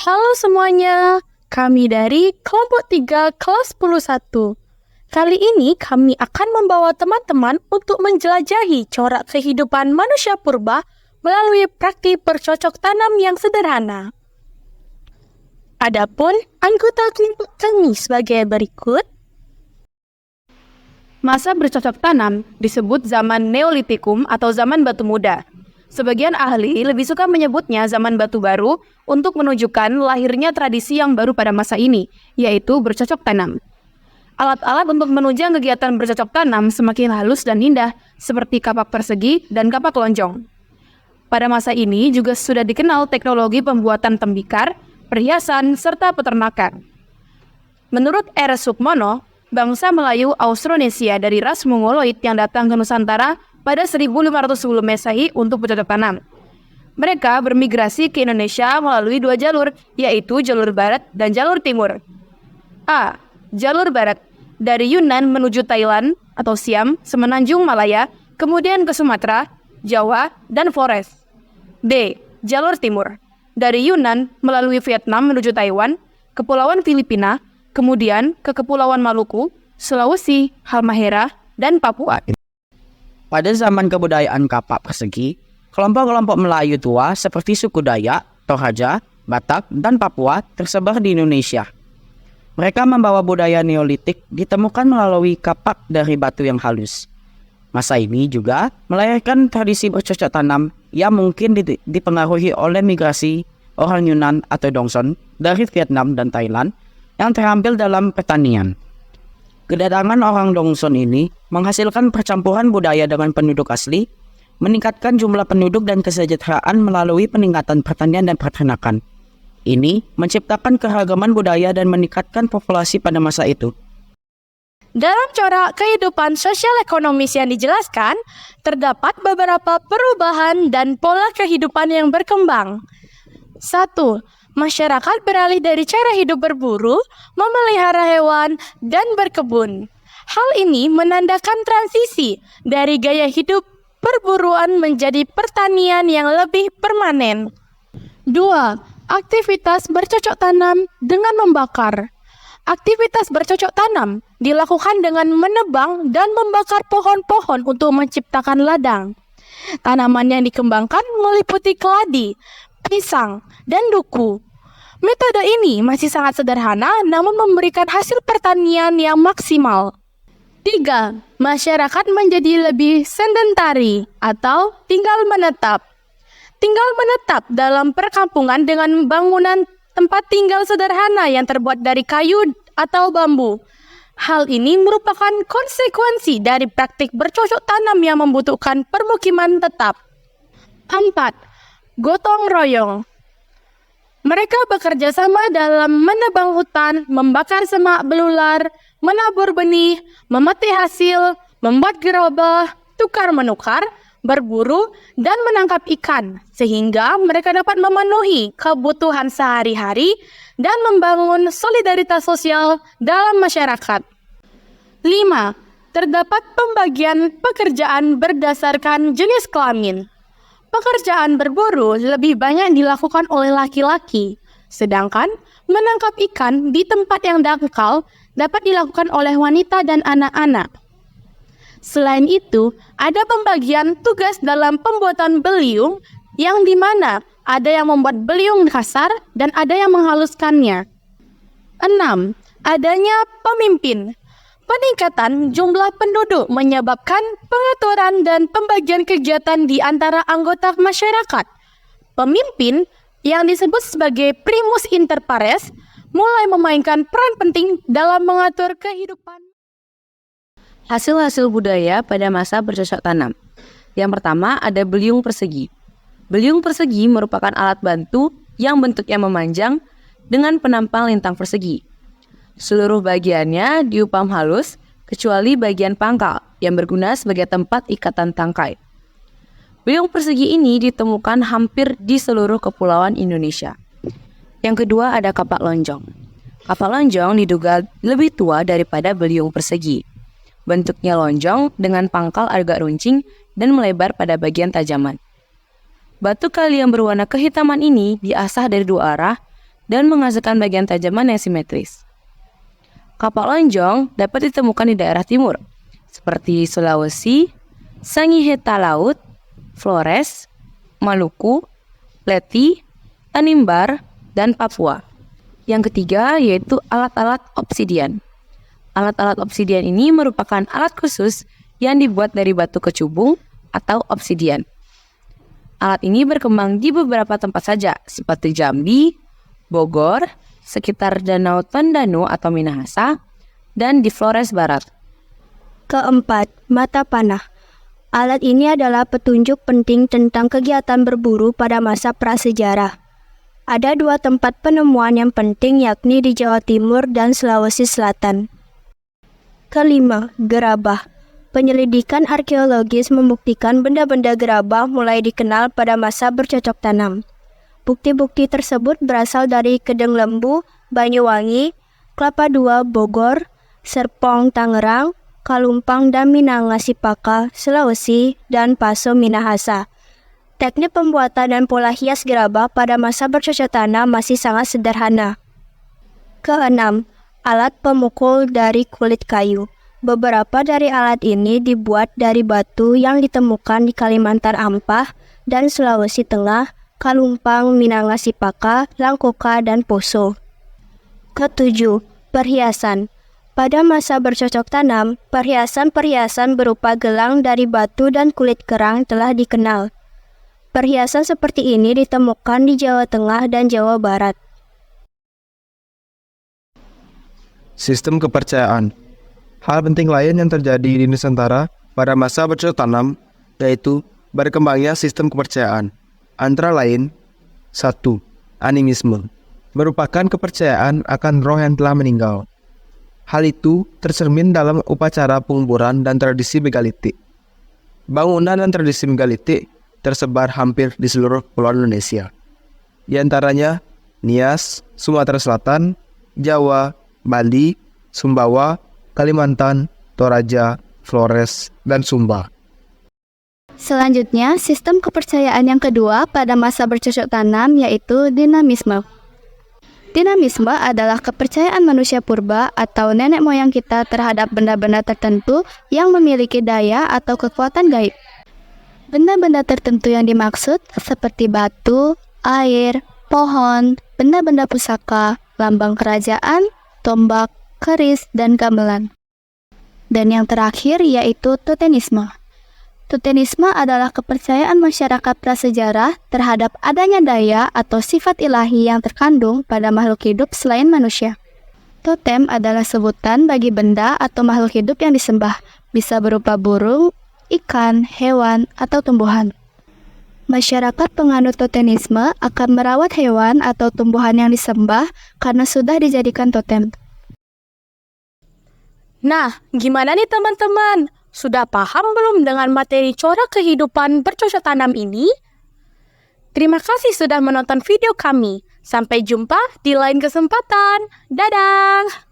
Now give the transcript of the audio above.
Halo semuanya, kami dari kelompok 3 kelas 11. Kali ini kami akan membawa teman-teman untuk menjelajahi corak kehidupan manusia purba melalui praktik bercocok tanam yang sederhana. Adapun anggota kelompok kami sebagai berikut. Masa bercocok tanam disebut zaman Neolitikum atau zaman batu muda. Sebagian ahli lebih suka menyebutnya zaman batu baru untuk menunjukkan lahirnya tradisi yang baru pada masa ini, yaitu bercocok tanam. Alat-alat untuk menunjang kegiatan bercocok tanam semakin halus dan indah, seperti kapak persegi dan kapak lonjong. Pada masa ini juga sudah dikenal teknologi pembuatan tembikar, perhiasan, serta peternakan. Menurut R. Sukmono, bangsa Melayu Austronesia dari ras Mongoloid yang datang ke Nusantara pada 1500 sebelum Masehi untuk bercocok tanam. Mereka bermigrasi ke Indonesia melalui dua jalur, yaitu jalur barat dan jalur timur. A. Jalur barat, dari Yunan menuju Thailand atau Siam, semenanjung Malaya, kemudian ke Sumatera, Jawa, dan Flores. B. Jalur timur, dari Yunan melalui Vietnam menuju Taiwan, Kepulauan Filipina, kemudian ke Kepulauan Maluku, Sulawesi, Halmahera, dan Papua. Pada zaman kebudayaan kapak persegi, kelompok-kelompok Melayu tua seperti suku Dayak, Toraja, Batak, dan Papua tersebar di Indonesia. Mereka membawa budaya Neolitik ditemukan melalui kapak dari batu yang halus. Masa ini juga melahirkan tradisi bercocok tanam yang mungkin dipengaruhi oleh migrasi orang Yunan atau Dongson dari Vietnam dan Thailand yang terampil dalam pertanian. Kedatangan orang Dongson ini menghasilkan percampuran budaya dengan penduduk asli, meningkatkan jumlah penduduk dan kesejahteraan melalui peningkatan pertanian dan peternakan. Ini menciptakan keragaman budaya dan meningkatkan populasi pada masa itu. Dalam corak kehidupan sosial ekonomis yang dijelaskan, terdapat beberapa perubahan dan pola kehidupan yang berkembang. 1. Masyarakat beralih dari cara hidup berburu, memelihara hewan, dan berkebun. Hal ini menandakan transisi dari gaya hidup perburuan menjadi pertanian yang lebih permanen. 2. Aktivitas bercocok tanam dengan membakar. Aktivitas bercocok tanam dilakukan dengan menebang dan membakar pohon-pohon untuk menciptakan ladang. Tanaman yang dikembangkan meliputi keladi, pisang, dan duku. Metode ini masih sangat sederhana namun memberikan hasil pertanian yang maksimal. 3. Masyarakat menjadi lebih sedentari atau tinggal menetap. Tinggal menetap dalam perkampungan dengan bangunan tempat tinggal sederhana yang terbuat dari kayu atau bambu. Hal ini merupakan konsekuensi dari praktik bercocok tanam yang membutuhkan permukiman tetap. 4. Gotong royong. Mereka bekerja sama dalam menebang hutan, membakar semak belular, menabur benih, memetik hasil, membuat gerabah, tukar-menukar, berburu, dan menangkap ikan, sehingga mereka dapat memenuhi kebutuhan sehari-hari dan membangun solidaritas sosial dalam masyarakat. 5. Terdapat pembagian pekerjaan berdasarkan jenis kelamin. Pekerjaan berburu lebih banyak dilakukan oleh laki-laki, sedangkan menangkap ikan di tempat yang dangkal dapat dilakukan oleh wanita dan anak-anak. Selain itu, ada pembagian tugas dalam pembuatan beliung yang dimana ada yang membuat beliung kasar dan ada yang menghaluskannya. 6. Adanya pemimpin. Peningkatan jumlah penduduk menyebabkan pengaturan dan pembagian kegiatan di antara anggota masyarakat. Pemimpin yang disebut sebagai primus inter pares mulai memainkan peran penting dalam mengatur kehidupan. Hasil-hasil budaya pada masa bercocok tanam. Yang pertama ada beliung persegi. Beliung persegi merupakan alat bantu yang bentuknya memanjang dengan penampang lintang persegi. Seluruh bagiannya diupam halus, kecuali bagian pangkal yang berguna sebagai tempat ikatan tangkai. Beliung persegi ini ditemukan hampir di seluruh kepulauan Indonesia. Yang kedua ada kapak lonjong. Kapak lonjong diduga lebih tua daripada beliung persegi. Bentuknya lonjong dengan pangkal agak runcing dan melebar pada bagian tajaman. Batu kali yang berwarna kehitaman ini diasah dari dua arah dan menghasilkan bagian tajaman yang simetris. Kapak lonjong dapat ditemukan di daerah timur, seperti Sulawesi, Sangiheta Laut, Flores, Maluku, Leti, Tanimbar, dan Papua. Yang ketiga yaitu alat-alat obsidian. Alat-alat obsidian ini merupakan alat khusus yang dibuat dari batu kecubung atau obsidian. Alat ini berkembang di beberapa tempat saja, seperti Jambi, Bogor, sekitar Danau Tondano atau Minahasa, dan di Flores Barat. Keempat, mata panah. Alat ini adalah petunjuk penting tentang kegiatan berburu pada masa prasejarah. Ada 2 tempat penemuan yang penting yakni di Jawa Timur dan Sulawesi Selatan. Kelima, gerabah. Penyelidikan arkeologis membuktikan benda-benda gerabah mulai dikenal pada masa bercocok tanam. Bukti-bukti tersebut berasal dari Kedeng Lembu, Banyuwangi, Kelapa II, Bogor, Serpong, Tangerang, Kalumpang dan Minangkabau, Sulawesi, dan Paso, Minahasa. Teknik pembuatan dan pola hias gerabah pada masa bercocok tanam masih sangat sederhana. Keenam, alat pemukul dari kulit kayu. Beberapa dari alat ini dibuat dari batu yang ditemukan di Kalimantan Ampah dan Sulawesi Tengah, Kalumpang, Minangkabau, Langkoka, dan Poso. Ketujuh, perhiasan. Pada masa bercocok tanam, perhiasan-perhiasan berupa gelang dari batu dan kulit kerang telah dikenal. Perhiasan seperti ini ditemukan di Jawa Tengah dan Jawa Barat. Sistem kepercayaan. Hal penting lain yang terjadi di Nusantara pada masa bercocok tanam yaitu berkembangnya sistem kepercayaan. Antara lain, 1. Animisme, merupakan kepercayaan akan roh yang telah meninggal. Hal itu tercermin dalam upacara penguburan dan tradisi megalitik. Bangunan dan tradisi megalitik tersebar hampir di seluruh pulau Indonesia. Di antaranya Nias, Sumatera Selatan, Jawa, Bali, Sumbawa, Kalimantan, Toraja, Flores, dan Sumba. Selanjutnya, sistem kepercayaan yang kedua pada masa bercocok tanam yaitu dinamisme. Dinamisme adalah kepercayaan manusia purba atau nenek moyang kita terhadap benda-benda tertentu yang memiliki daya atau kekuatan gaib. Benda-benda tertentu yang dimaksud seperti batu, air, pohon, benda-benda pusaka, lambang kerajaan, tombak, keris, dan gamelan. Dan yang terakhir yaitu totemisme. Totemisme adalah kepercayaan masyarakat prasejarah terhadap adanya daya atau sifat ilahi yang terkandung pada makhluk hidup selain manusia. Totem adalah sebutan bagi benda atau makhluk hidup yang disembah, bisa berupa burung, ikan, hewan, atau tumbuhan. Masyarakat penganut totemisme akan merawat hewan atau tumbuhan yang disembah karena sudah dijadikan totem. Nah, gimana nih teman-teman? Sudah paham belum dengan materi corak kehidupan bercocok tanam ini? Terima kasih sudah menonton video kami. Sampai jumpa di lain kesempatan. Dadah!